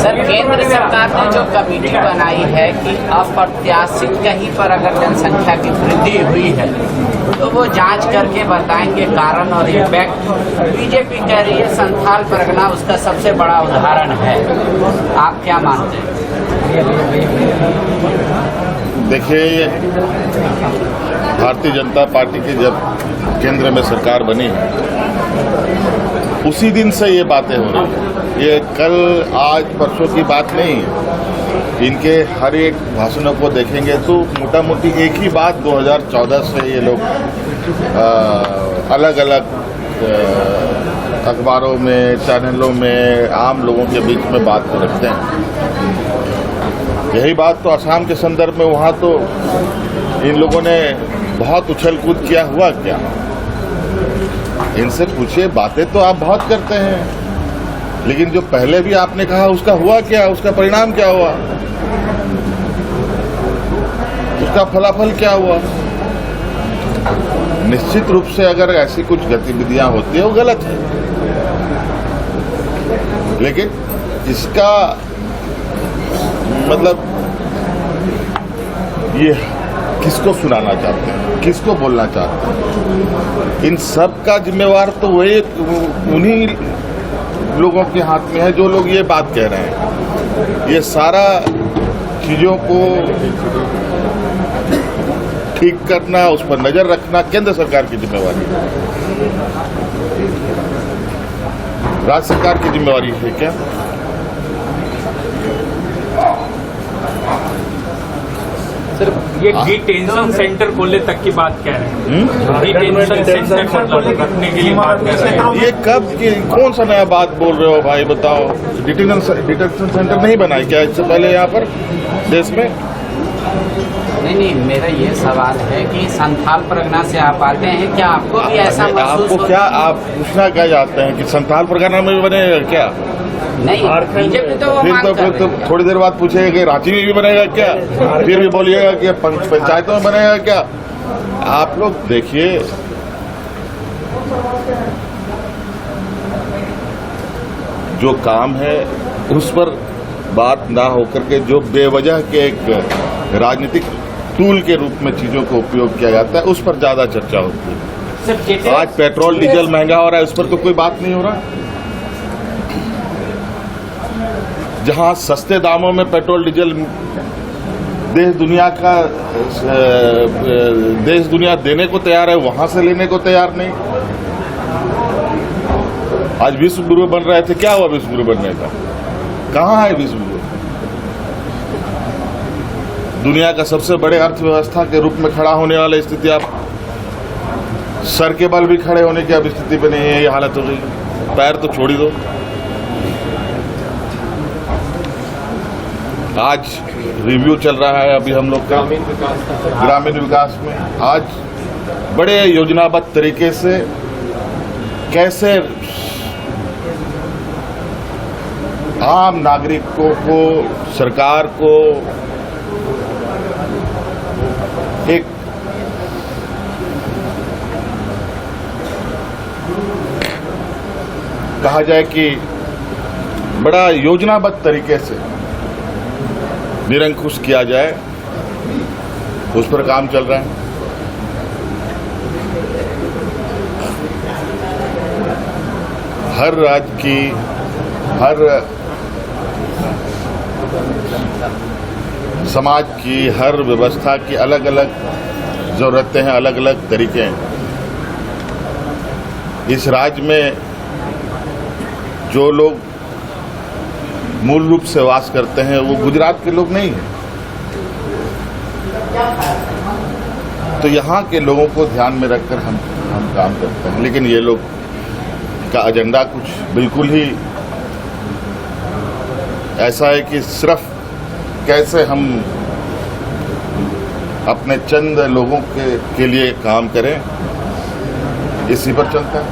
Sir, केंद्र सरकार ने जो कमेटी बनाई है कि अप्रत्याशित कहीं पर अगर जनसंख्या की वृद्धि हुई है तो वो जांच करके बताएंगे कारण और इम्पैक्ट। बीजेपी कह रही है संथाल परगना उसका सबसे बड़ा उदाहरण है। आप क्या मानते हैं? देखिए, भारतीय जनता पार्टी की जब केंद्र में सरकार बनी उसी दिन से ये बातें हो रही हैं। ये कल आज परसों की बात नहीं है। इनके हर एक भाषणों को देखेंगे तो मोटा मोटी एक ही बात 2014 से ये लोग अलग अलग अखबारों में, चैनलों में, आम लोगों के बीच में बात को रखते हैं। यही बात तो असम के संदर्भ में, वहाँ तो इन लोगों ने बहुत उछल कूद किया, हुआ क्या? इनसे पूछिए, बातें तो आप बहुत करते हैं, लेकिन जो पहले भी आपने कहा उसका हुआ क्या? उसका परिणाम क्या हुआ? उसका फलाफल क्या हुआ? निश्चित रूप से अगर ऐसी कुछ गतिविधियां होती है वो गलत है, लेकिन इसका मतलब ये किसको सुनाना चाहते हैं, किसको बोलना चाहते हैं? इन सब का जिम्मेवार तो वही उन्हीं लोगों के हाथ में है जो लोग ये बात कह रहे हैं। ये सारा चीजों को ठीक करना, उस पर नजर रखना केंद्र सरकार की जिम्मेवारी है। राज्य सरकार की जिम्मेवारी है क्या? सिर्फ ये डिटेंशन सेंटर खोलने तक की बात कह रहे हैं। डिटेंशन सेंटर रखने के लिए बात कर रहे हैं। ये कब की कौन सा नया बात बोल रहे हो भाई, बताओ? डिटेंशन सेंटर नहीं बनाए क्या इससे पहले यहाँ पर देश में? नहीं, मेरा ये सवाल है कि संथाल परगना से आप आते हैं, क्या आपको भी ऐसा महसूस आपको क्या, आप पूछना क्या चाहते हैं कि संथाल परगना में भी बनेगा क्या? नहीं, बीजेपी तो वो मांग कर रही है। तो थोड़ी देर बाद पूछेगा कि रांची में भी बनेगा क्या? फिर भी बोलिएगा कि पंचायतों में बनेगा क्या? आप लोग देखिए, जो काम है उस पर बात ना होकर के जो बेवजह के एक राजनीतिक टूल के रूप में चीजों का उपयोग किया जाता है उस पर ज्यादा चर्चा होती है। आज पेट्रोल डीजल महंगा हो रहा है, उस पर तो कोई बात नहीं हो रहा। जहां सस्ते दामों में पेट्रोल डीजल देश दुनिया देने को तैयार है, वहां से लेने को तैयार नहीं। आज विश्व गुरु बन रहे थे, क्या हुआ विश्व गुरु बनने का? कहां है विश्व गुरु? दुनिया का सबसे बड़े अर्थव्यवस्था के रूप में खड़ा होने वाली स्थिति, आप सर के बल भी खड़े होने की अब स्थिति पे नहीं है। ये हालत हो गई, पैर तो छोड़ ही दो। आज रिव्यू चल रहा है अभी हम लोग का ग्रामीण विकास में। आज बड़े योजनाबद्ध तरीके से कैसे आम नागरिकों को, सरकार को एक कहा जाए कि बड़ा योजनाबद्ध तरीके से निरंकुश किया जाए, उस पर काम चल रहा है। हर राज्य की, हर समाज की, हर व्यवस्था की अलग अलग जरूरतें हैं, अलग अलग तरीके हैं। इस राज्य में जो लोग मूल रूप से वास करते हैं वो गुजरात के लोग नहीं हैं, तो यहाँ के लोगों को ध्यान में रखकर हम काम करते हैं। लेकिन ये लोग का एजेंडा कुछ बिल्कुल ही ऐसा है कि सिर्फ कैसे हम अपने चंद लोगों के लिए काम करें, इसी पर चलता है।